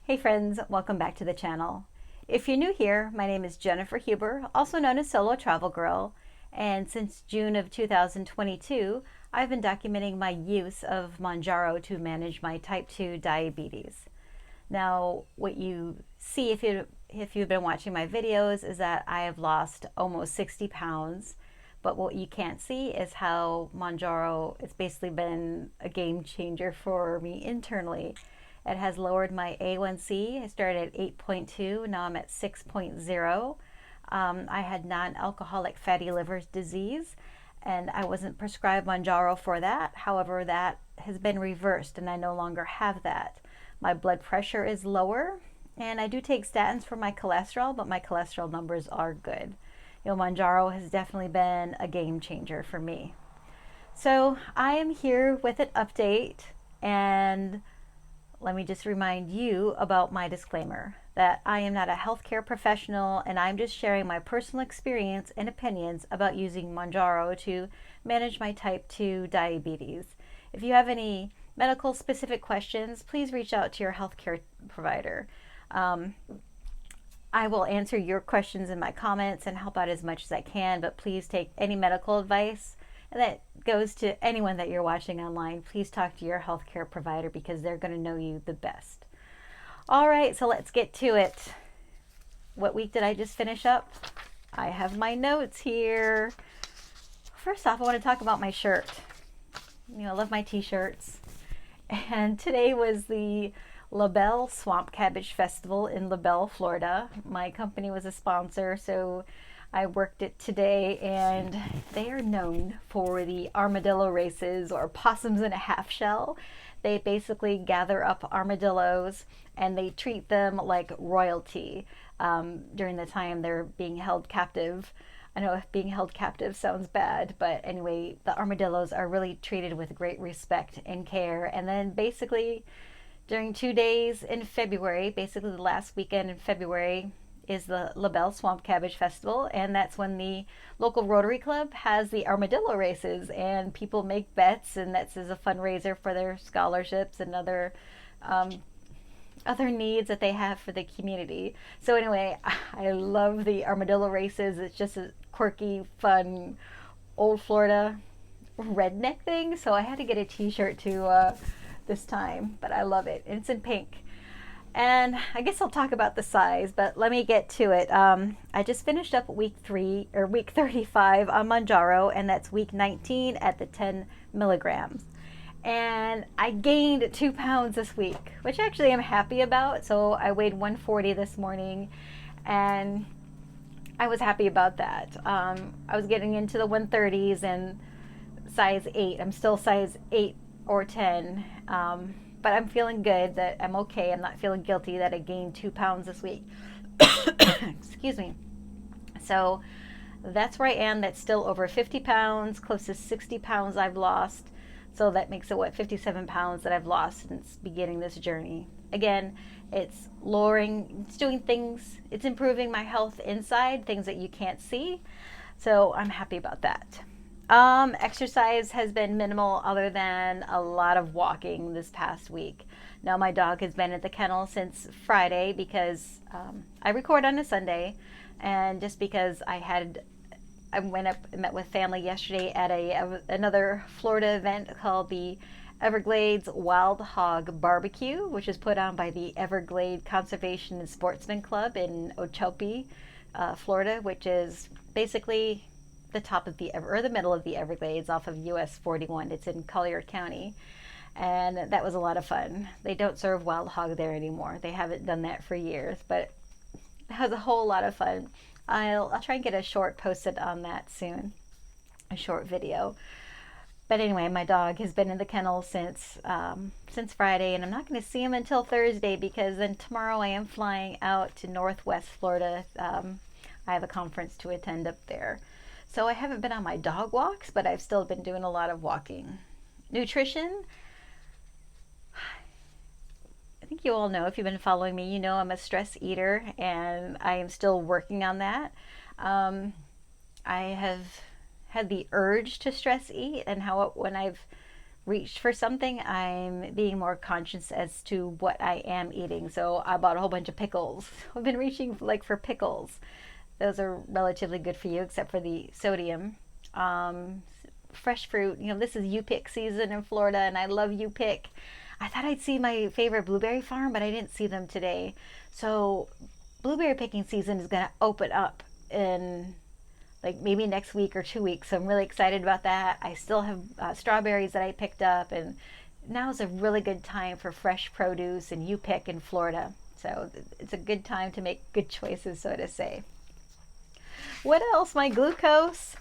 Hey friends, welcome back to the channel. If you're new here, my name is Jennifer Huber, also known as Solo Travel Girl, and since June of 2022, I've been documenting my use of Mounjaro to manage my type 2 diabetes. Now, what you see if you've been watching my videos is that I have lost almost 60 pounds, but what you can't see is how Mounjaro, it's basically been a game changer for me internally. It has lowered my A1C. I started at 8.2, now I'm at 6.0. I had non-alcoholic fatty liver disease, and I wasn't prescribed Mounjaro for that. However, that has been reversed, and I no longer have that. My blood pressure is lower, and I do take statins for my cholesterol, but my cholesterol numbers are good. You know, Mounjaro has definitely been a game changer for me. So I am here with an update, and let me just remind you about my disclaimer that I am not a healthcare professional, and I'm just sharing my personal experience and opinions about using Mounjaro to manage my type 2 diabetes. If you have any medical specific questions, please reach out to your healthcare provider. I will answer your questions in my comments and help out as much as I can, but please take any medical advice, and that goes to anyone that you're watching online. Please talk to your healthcare provider because they're going to know you the best. All right, so let's get to it. What week did I just finish up? I have my notes here. First off, I want to talk about my shirt. You know, I love my t-shirts. And today was the LaBelle Swamp Cabbage Festival in LaBelle, Florida. My company was a sponsor, so I worked it today, and they are known for the armadillo races, or possums in a half shell. They basically gather up armadillos and they treat them like royalty during the time they're being held captive. I know being held captive sounds bad, but anyway, the armadillos are really treated with great respect and care. And then basically during 2 days in February, basically the last weekend in February, is the LaBelle Swamp Cabbage Festival, and that's when the local Rotary Club has the armadillo races, and people make bets, and that's as a fundraiser for their scholarships and other needs that they have for the community. So anyway, I love the armadillo races. It's just a quirky, fun, old Florida redneck thing, so I had to get a t-shirt to this time, but I love it. It's in pink. And I guess I'll talk about the size, but let me get to it. I just finished up week 35 on Mounjaro, and that's week 19 at the 10 milligrams. And I gained 2 pounds this week, which actually I'm happy about. So I weighed 140 this morning, and I was happy about that. I was getting into the 130s and size 8. I'm still size 8 or 10. But I'm feeling good, that I'm okay. I'm not feeling guilty that I gained 2 pounds this week. Excuse me. So that's where I am. That's still over 50 pounds, close to 60 pounds I've lost. So that makes it, 57 pounds that I've lost since beginning this journey. Again, it's lowering, it's doing things, it's improving my health inside, things that you can't see. So I'm happy about that. Exercise has been minimal other than a lot of walking this past week. Now my dog has been at the kennel since Friday because I record on a Sunday, and just because I went up and met with family yesterday at another Florida event called the Everglades Wild Hog Barbecue, which is put on by the Everglades Conservation and Sportsman Club in Okeechobee, Florida, which is basically the top of the middle of the Everglades off of US 41. It's in Collier County, and that was a lot of fun. They don't serve wild hog there anymore. They haven't done that for years, but it was a whole lot of fun. I'll try and get a short posted on that soon, a short video. But anyway, my dog has been in the kennel since Friday, and I'm not going to see him until Thursday because then tomorrow I am flying out to Northwest Florida. I have a conference to attend up there. So I haven't been on my dog walks, but I've still been doing a lot of walking. Nutrition. I think you all know, if you've been following me, you know I'm a stress eater, and I am still working on that. I have had the urge to stress eat, and when I've reach for something, I'm being more conscious as to what I am eating. So I bought a whole bunch of pickles. I've been reaching like for pickles. Those are relatively good for you, except for the sodium. Fresh fruit. You know, this is U-pick season in Florida, and I love U-pick. I thought I'd see my favorite blueberry farm, but I didn't see them today. So blueberry picking season is going to open up in like maybe next week or 2 weeks. So I'm really excited about that. I still have strawberries that I picked up, and now is a really good time for fresh produce and U-pick in Florida. So it's a good time to make good choices, so to say. What else? My glucose.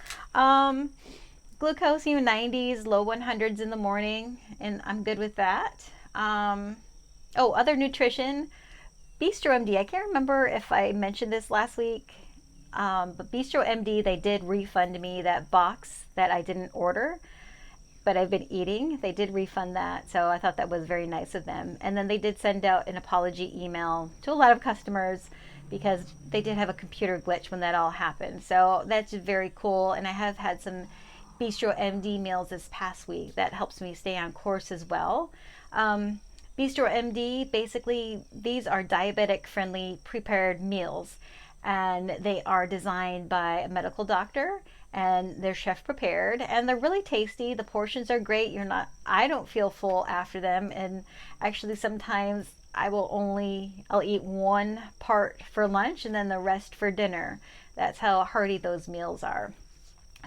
Glucose, 90s, low 100s in the morning, and I'm good with that. Other nutrition. Bistro MD. I can't remember if I mentioned this last week. But Bistro MD, they did refund me that box that I didn't order, but I've been eating. They did refund that, so I thought that was very nice of them. And then they did send out an apology email to a lot of customers because they did have a computer glitch when that all happened. So that's very cool. And I have had some Bistro MD meals this past week. That helps me stay on course as well. Bistro MD, basically, these are diabetic-friendly prepared meals, and they are designed by a medical doctor, and they're chef prepared, and they're really tasty. The portions are great. I don't feel full after them, and actually sometimes I'll eat one part for lunch and then the rest for dinner. That's how hearty those meals are.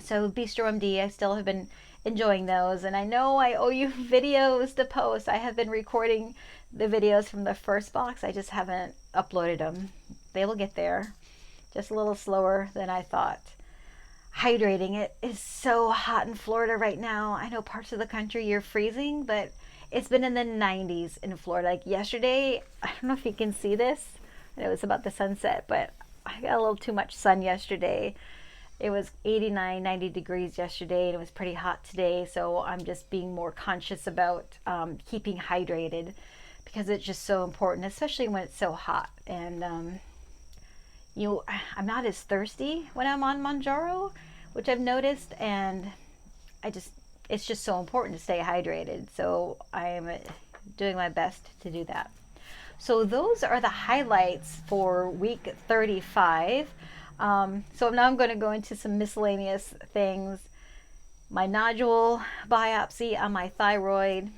So Bistro MD, I still have been enjoying those, and I know I owe you videos to post. I have been recording the videos from the first box. I just haven't uploaded them. They will get there, just a little slower than I thought. Hydrating. It is so hot in Florida right now. I know parts of the country you're freezing, but it's been in the 90s in Florida. Like yesterday, I don't know if you can see this. I know it's about the sunset, but I got a little too much sun yesterday. It was 89, 90 degrees yesterday, and it was pretty hot today. So I'm just being more conscious about keeping hydrated, because it's just so important, especially when it's so hot. And I'm not as thirsty when I'm on Mounjaro, which I've noticed, and it's just so important to stay hydrated. So I am doing my best to do that. So those are the highlights for week 35. So now I'm going to go into some miscellaneous things. My nodule biopsy on my thyroid,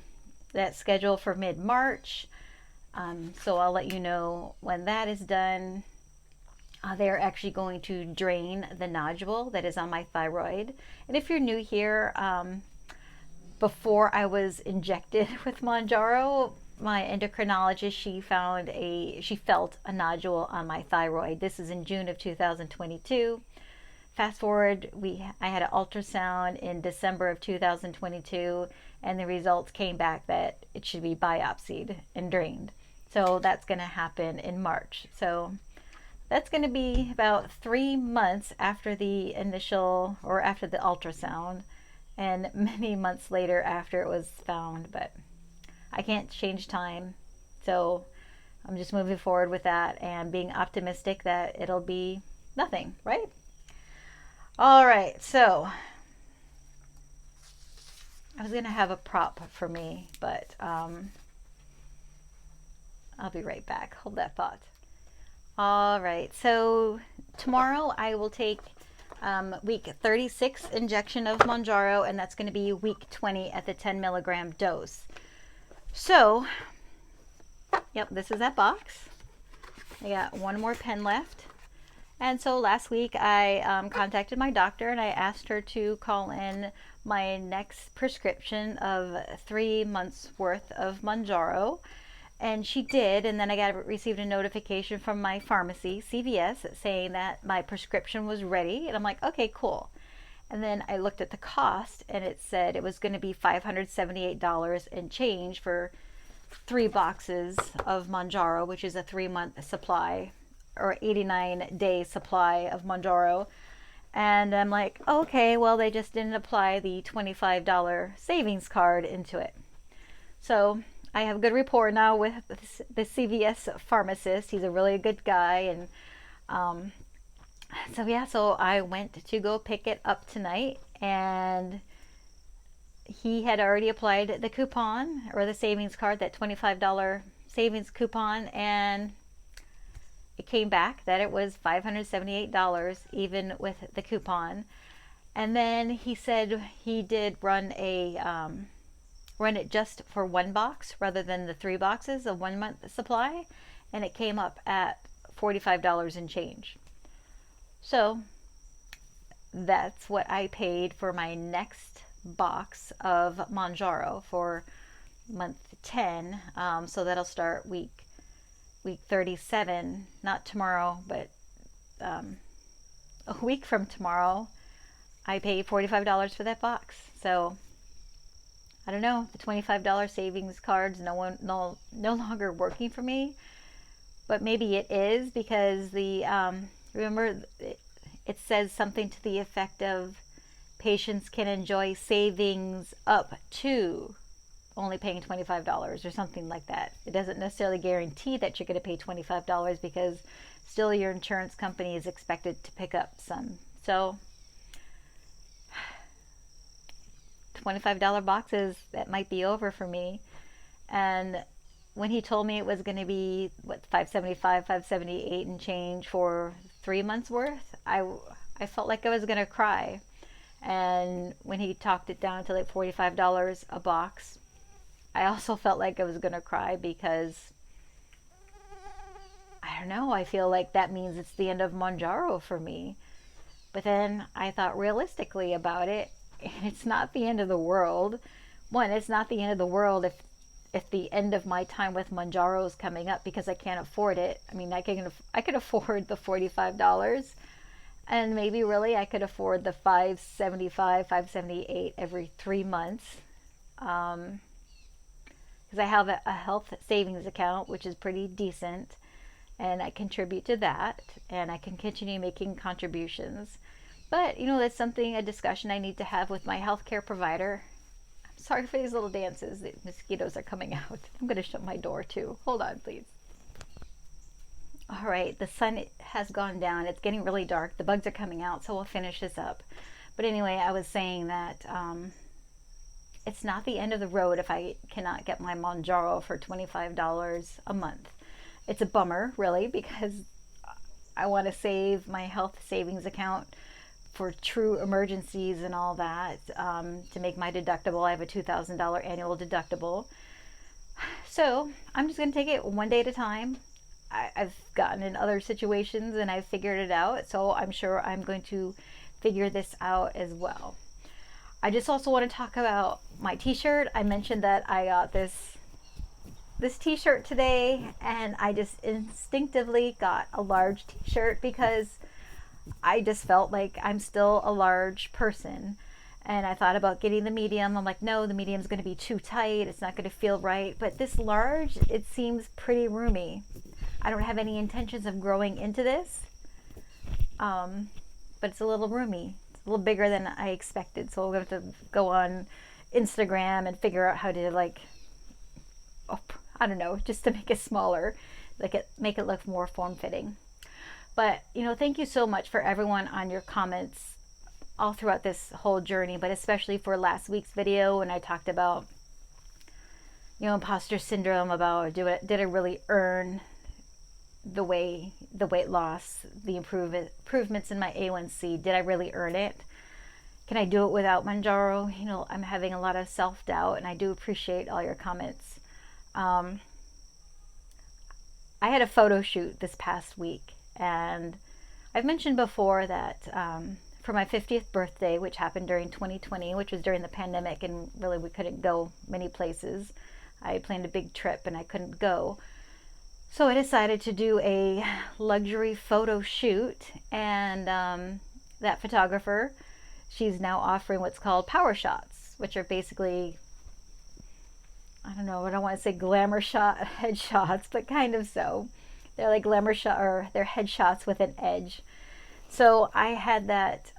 that's scheduled for mid-March. So I'll let you know when that is done. They're actually going to drain the nodule that is on my thyroid. And if you're new here, before I was injected with Mounjaro, my endocrinologist, she felt a nodule on my thyroid. This is in June of 2022. Fast forward, I had an ultrasound in December of 2022, and the results came back that it should be biopsied and drained. So that's going to happen in March. So that's going to be about 3 months after the initial, or after the ultrasound, and many months later after it was found. But I can't change time, so I'm just moving forward with that and being optimistic that it'll be nothing, right? All right, so I was going to have a prop for me, but I'll be right back. Hold that thought. All right, so tomorrow I will take week 36 injection of Mounjaro, and that's going to be week 20 at the 10 milligram dose. So, yep, this is that box. I got one more pen left. And so last week I contacted my doctor, and I asked her to call in my next prescription of 3 months worth of Mounjaro. And she did, and then I received a notification from my pharmacy, CVS, saying that my prescription was ready. And I'm like, okay, cool. And then I looked at the cost, and it said it was going to be $578 and change for 3 boxes of Mounjaro, which is a 3-month supply, or 89-day supply of Mounjaro. And I'm like, okay, well, they just didn't apply the $25 savings card into it. So I have a good rapport now with the CVS pharmacist. He's a really good guy. And so I went to go pick it up tonight, and he had already applied the coupon or the savings card, that $25 savings coupon, and it came back that it was $578 even with the coupon. And then he said he did run it just for one box rather than the 3 boxes of 1 month supply, and it came up at $45 and change. So that's what I paid for my next box of Mounjaro for month 10. So that'll start week 37, not tomorrow, but a week from tomorrow. I paid $45 for that box. So I don't know, the $25 savings cards no longer working for me, but maybe it is, because the remember it says something to the effect of patients can enjoy savings up to only paying $25 or something like that. It doesn't necessarily guarantee that you're going to pay $25, because still your insurance company is expected to pick up some. So $25 boxes, that might be over for me. And when he told me it was going to be $575, $578 and change for 3 months worth, I felt like I was going to cry. And when he talked it down to like $45 a box, I also felt like I was going to cry, because I don't know, I feel like that means it's the end of Mounjaro for me. But then I thought realistically about it, and it's not the end of the world. One, it's not the end of the world if the end of my time with Mounjaro is coming up, because I can't afford it. I mean, I could afford the $45, and maybe really I could afford the $575, $578 every 3 months, because I have a health savings account, which is pretty decent, and I contribute to that, and I can continue making contributions. But that's a discussion I need to have with my healthcare provider. I'm sorry for these little dances. The mosquitoes are coming out. I'm going to shut my door too. Hold on, please. All right, the sun has gone down. It's getting really dark. The bugs are coming out, so we'll finish this up. But anyway, I was saying that it's not the end of the road if I cannot get my Mounjaro for $25 a month. It's a bummer, really, because I want to save my health savings account for true emergencies and all that, to make my deductible. I have a $2,000 annual deductible. So I'm just going to take it one day at a time. I've gotten in other situations and I've figured it out, so I'm sure I'm going to figure this out as well. I just also want to talk about my t-shirt. I mentioned that I got this t-shirt today, and I just instinctively got a large t-shirt because I just felt like I'm still a large person. And I thought about getting the medium. I'm like, no, the medium's going to be too tight. It's not going to feel right. But this large, it seems pretty roomy. I don't have any intentions of growing into this. But it's a little roomy. It's a little bigger than I expected. So we're going to have to go on Instagram and figure out how to I don't know, just to make it smaller, make it look more form-fitting. But, thank you so much for everyone on your comments all throughout this whole journey, but especially for last week's video when I talked about, imposter syndrome, about did I really earn the weight loss, the improvements in my A1C? Did I really earn it? Can I do it without Mounjaro? I'm having a lot of self-doubt, and I do appreciate all your comments. I had a photo shoot this past week, and I've mentioned before that for my 50th birthday, which happened during 2020, which was during the pandemic, and really we couldn't go many places. I had planned a big trip and I couldn't go. So I decided to do a luxury photo shoot, and that photographer, she's now offering what's called power shots, which are basically, I don't know, I don't want to say glamour headshots, but kind of so. They're like glamour shot, or they're headshots with an edge. So I had that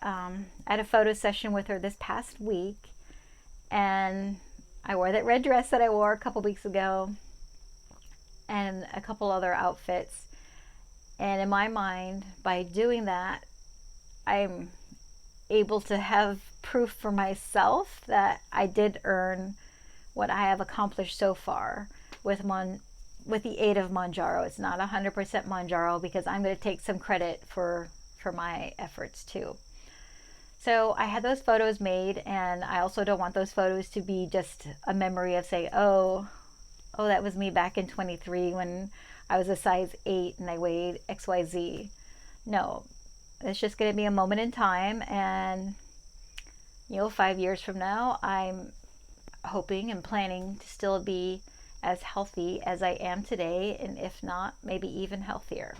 at a photo session with her this past week, and I wore that red dress that I wore a couple weeks ago, and a couple other outfits. And in my mind, by doing that, I'm able to have proof for myself that I did earn what I have accomplished so far with the aid of Mounjaro. It's not 100% Mounjaro because I'm going to take some credit for my efforts too. So I had those photos made, and I also don't want those photos to be just a memory of say, oh, that was me back in 23 when I was a size 8 and I weighed XYZ. No, it's just going to be a moment in time, and 5 years from now, I'm hoping and planning to still be as healthy as I am today, and if not, maybe even healthier.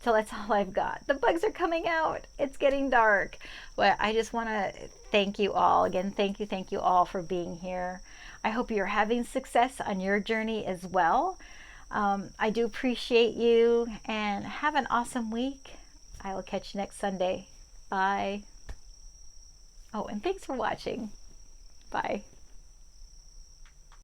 So that's all I've got. The bugs are coming out. It's getting dark. Well, I just want to thank you all. Again, thank you all for being here. I hope you're having success on your journey as well. I do appreciate you, and have an awesome week. I will catch you next Sunday. Bye. Oh, and thanks for watching. Bye.